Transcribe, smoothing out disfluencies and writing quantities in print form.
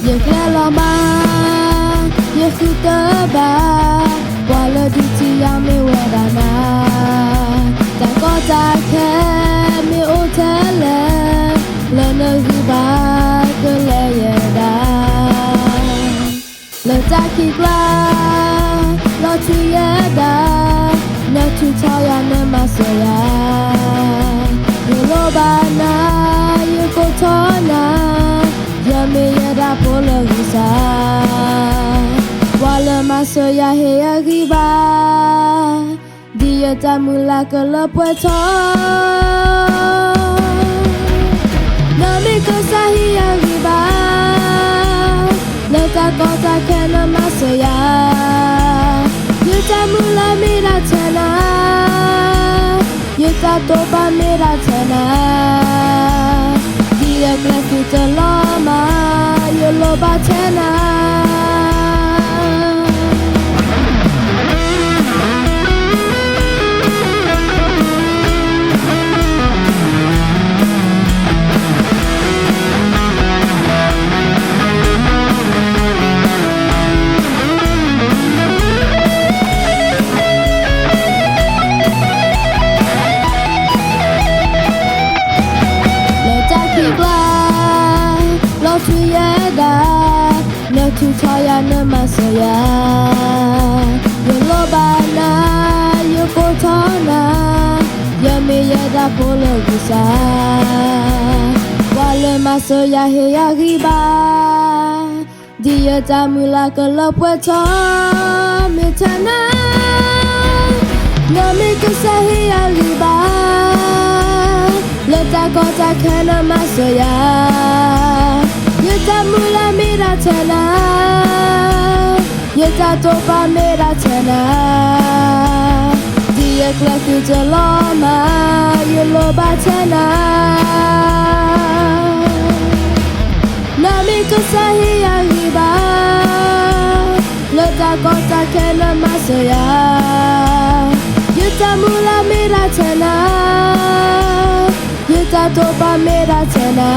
也开了吗？也是的吧，忘了第几样没问到哪，但我在看没有他了，了那是吧，可来也大，了在起瓜，了去也大，那去朝呀那么说呀，有老板呐，有个头呐。Yameyada polo gisa, wala masoya heya giba, dia tamula kelepueto. Nami kesahiya giba, leka kota kena masoya, dia tamula mira tena, dia topa mira tena. Dia kelaki terlama, ya loba tena. Tu taya na masaya, yo lobana, yo kotona, yo meyada polo gisa, wale masaya heya giba, dia tamula kelepueto metana, nami kesahiya giba, letak kota kena masaya. Yeta mula mira tena, yeta topa mira tena. Dia kelaki terlama, ya loba tena. Nami kesahiya giba, letak kota kena masaya. Yeta mula mira tena, yeta topa mira tena.